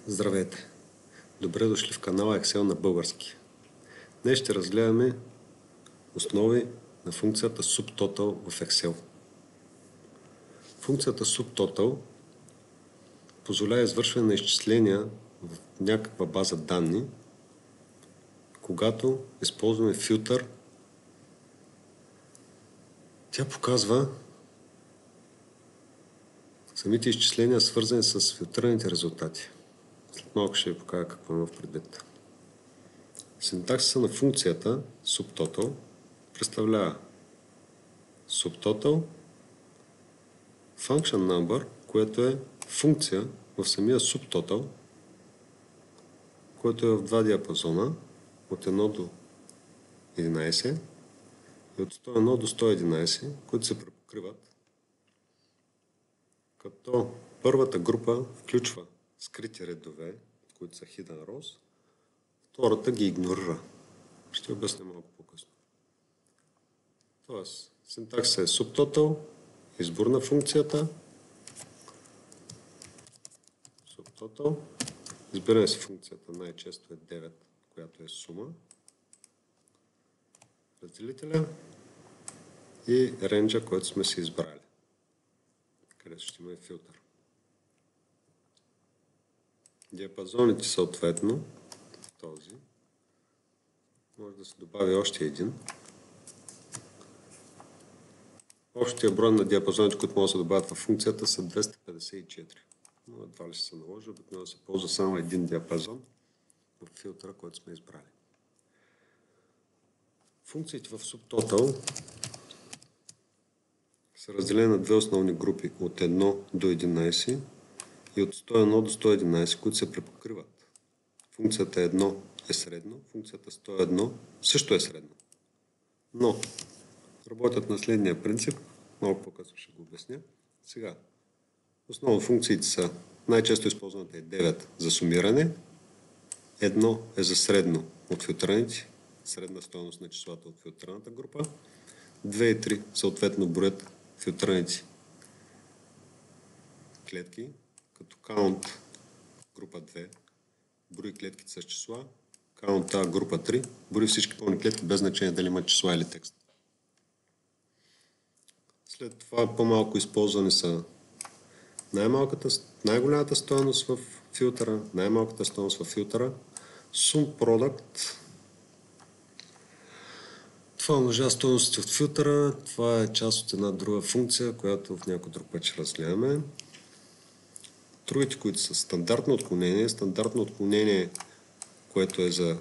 Здравейте! Добре дошли в канала Excel на български. Днес ще разгледаме основи на функцията subtotal в Excel. Функцията subtotal позволява извършване на изчисления в някаква база данни, когато използваме филтър. Тя показва самите изчисления, свързани с филтрираните резултати. След малко ще ви покажа какво има в предвид. Синтаксиса на функцията subtotal представлява subtotal function number, което е функция в самия subtotal, което е в два диапазона от 1 до 11 и от 101 до 111, които се препокриват, като първата група включва скрити редове, които са hidden rows, втората ги игнорира. Ще обясня малко по-късно. Тоест, синтаксиса е subtotal, избор на функцията, subtotal, избиране си функцията най-често е 9, която е сума, разделителя и ренджа, който сме си избрали, където ще има и филтър. Диапазоните съответно, този, може да се добави още един. Общия брой на диапазоните, които могат да се добавят в функцията, са 254. Но едва ли ще се наложи, обикновено да се ползва само един диапазон в филтъра, който сме избрали. Функциите в subtotal са разделени на две основни групи, от 1 до 11 и от 101 до 111, които се препокриват. Функцията 1 е средно, функцията 101 също е средно. Но работят на следния принцип, малко по-късно ще го обясня. Сега, основно функциите са най-често използваната е 9 за сумиране, 1 е за средно от филтраните, средна стойност на числата от филтраната група, 2 и 3 съответно броят филтраните клетки, като count група 2 брои клетките с числа, count A група 3 брои всички пълни клетки без значение дали имат числа или текст. След това по-малко използвани са най-голямата стойност в филтъра, най-малката стойност в филтъра, sum product. Това умножава стойностите от филтъра. Това е част от една друга функция, която в някой друг път ще разгледаме. Другите, които са стандартно отклонение, което е за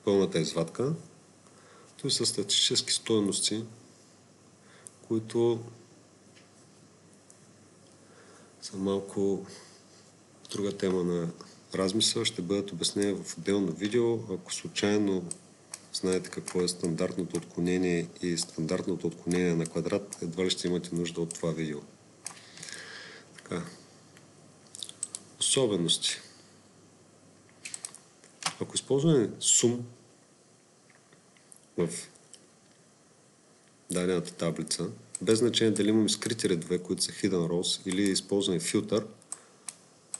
пълната извадка. Това са статистически стойности, които са малко друга тема на размисъл. Ще бъдат обяснени в отделно видео. Ако случайно знаете какво е стандартното отклонение и стандартното отклонение на квадрат, едва ли ще имате нужда от това видео. Така. Особености. Ако използваме сум в дадената таблица, без значение дали имаме скрити редове, които са hidden rows, или използваме филтър,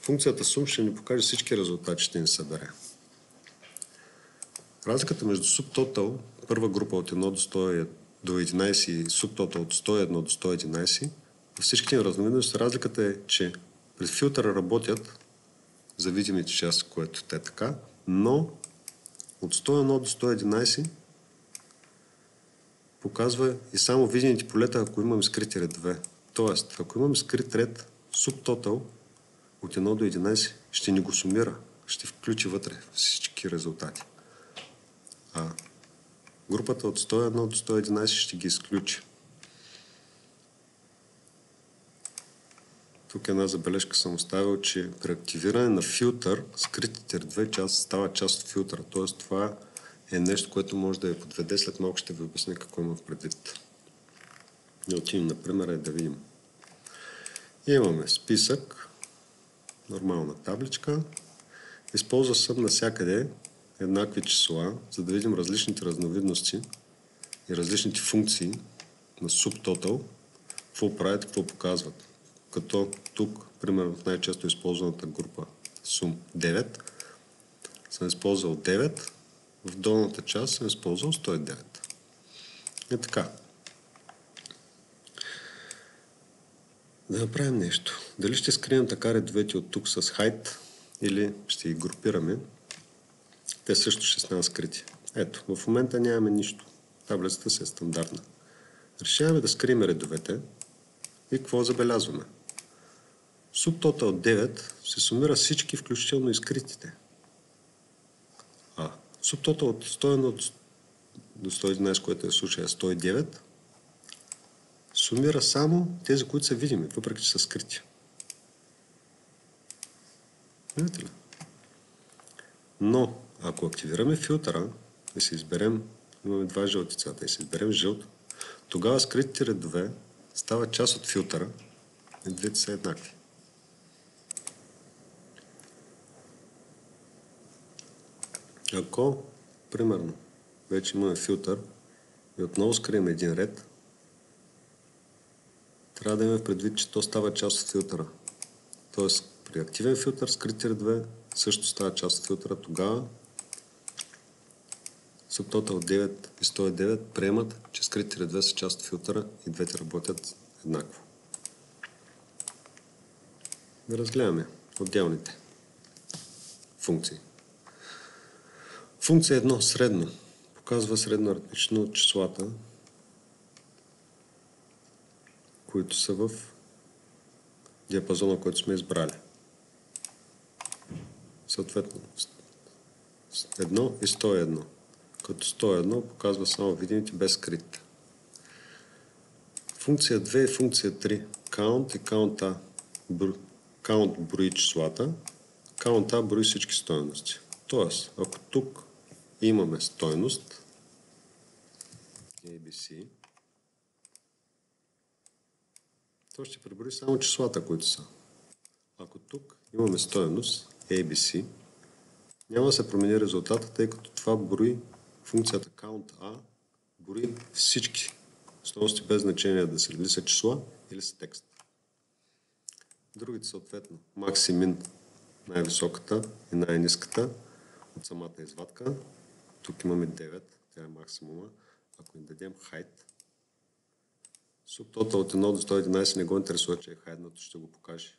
функцията sum ще ни покаже всички резултати, ще ни събере. Разликата между subtotal, първа група от 1 до 11 и subtotal от 101 до 111, във всичките разновидности разликата е, че през филтъра работят за видимите части, което те така, но от 101 до 111 показва и само видимите полета, ако имаме скрити редове. Тоест, ако имаме скрит ред, subtotal от 1 до 11 ще ни го сумира, ще включи вътре всички резултати. А групата от 101 до 111 ще ги изключи. Тук една забележка съм оставил, че при активиране на филтър скритите редове стават част от филтъра. Т.е. това е нещо, което може да ви подведе. След малко ще ви обясня какво има в предвид. Да отидем на примера и да видим. Имаме списък, нормална табличка. Използва съм навсякъде еднакви числа, за да видим различните разновидности и различните функции на subtotal, какво правят, какво показват. Като тук, примерно в най-често използваната група сум 9, съм използвал 9, в долната част съм използвал 109. И така. Да направим нещо. Дали ще скрием така редовете от тук с height или ще ги групираме. Те също ще станат скрити. Ето, в момента нямаме нищо. Таблицата си е стандартна. Решаваме да скрием редовете и какво забелязваме? Subtotal 9 се сумира всички, включително и скритите. Subtotal от 101 до 111, което е в случая 109, сумира само тези, които са видими, въпреки че са скрити. Видите ли? Но, ако активираме филтъра и се изберем, имаме два жълтицата и се изберем жълт, тогава скритите редове стават част от филтъра и двете са еднакви. Ако, примерно, вече имаме филтър и отново скрием един ред, трябва да имаме предвид, че то става част от филтъра. Тоест, при активен филтър, скрити редове също става част от филтъра. Тогава Subtotal 9 и 109 приемат, че скрити редове са част от филтъра и двете работят еднакво. Да разгледаме отделните функции. Функция 1 средно показва средно аритметично от числата, които са в диапазона, който сме избрали. Съответно, 1 и 101. Като 101 показва само видимите без скритите. Функция 2 и функция 3. Count и count A. Count брои числата. Count A брои всички стойности. Тоест, ако тук имаме стойност ABC, то ще преброи само числата, които са. Ако тук имаме стойност ABC, няма да се промени резултата, тъй като това брои функцията countA, брои всички стойности без значение дали са числа или са текст. Другите съответно max и min, най-високата и най-ниската от самата извадка. Тук имаме 9, тя е максимума. Ако им дадем height, Subtotal от 1 до 111 не го интересува, че е хайднато, ще го покаже.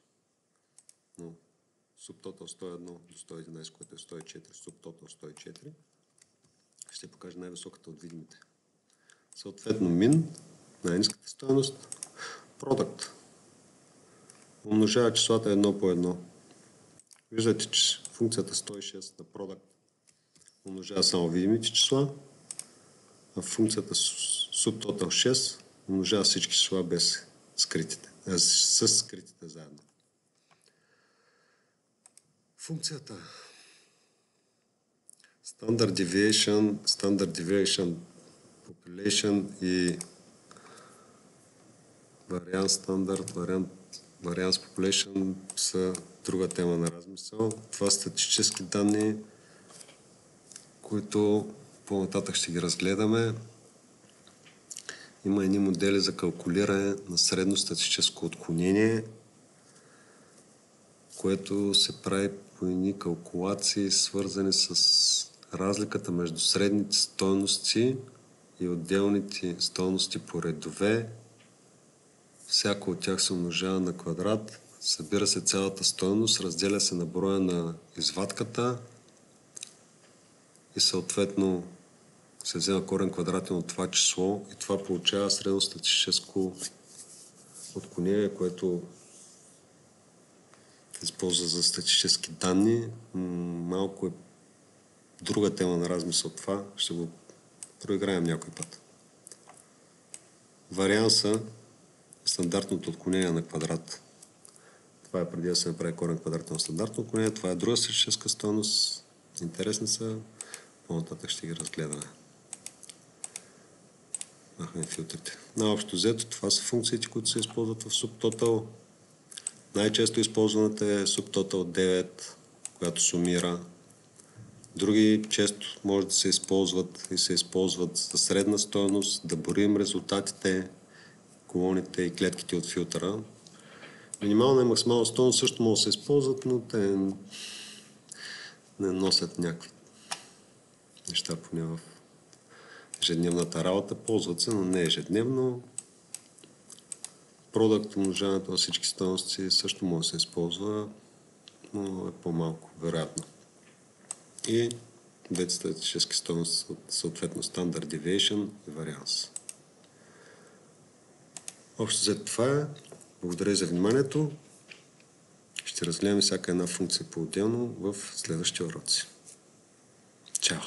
Но Subtotal 101 до 111, което е 104, Subtotal 104, ще покаже най-високата от видимите. Съответно min, най-ниската стойност, product. Умножава числата едно по едно. Виждате, че функцията 106 на product умножава само видимите числа, а функцията Subtotal 6 умножава всички числа без скритите, с скритите заедно. Функцията Standard Deviation, Population и Variance Standard, Variance Population са друга тема на размисъл. Това са статистически данни, които по-нататък ще ги разгледаме. Има едни модели за калкулиране на средно статистическо отклонение, което се прави по едни калкулации, свързани с разликата между средните стойности и отделните стойности по редове. Всяко от тях се умножава на квадрат, събира се цялата стойност, разделя се на броя на извадката и съответно се взема корен квадратен от това число и това получава средностатистическо отклонение, което използва за статистически данни. Малко е друга тема на размисъл това. Ще го проиграем някой път. Варианса е стандартното отклонение на квадрат. Това е преди да се направи корен квадратен на стандартно отклонение. Това е друга статистическа стойност. Интересни са. По-нататък ще ги разгледаме. Махаме филтрите. Наобщо взето, това са функциите, които се използват в Subtotal. Най-често използваната е Subtotal 9, която сумира. Други често може да се използват и се използват за средна стойност, да борим резултатите, колоните и клетките от филтъра. Минимална и максимална стойност също могат да се използват, но те не носят някакви неща, поне в ежедневната работа. Ползват се, но не ежедневно. Продукт, умножаването на всички стойности също може да се използва, но е по-малко вероятно. И двете статистически стойности, съответно Standard Deviation и Variance. Общо взето това е. Благодаря за вниманието. Ще разгледаме всяка една функция по-отделно в следващите уроци. Чао!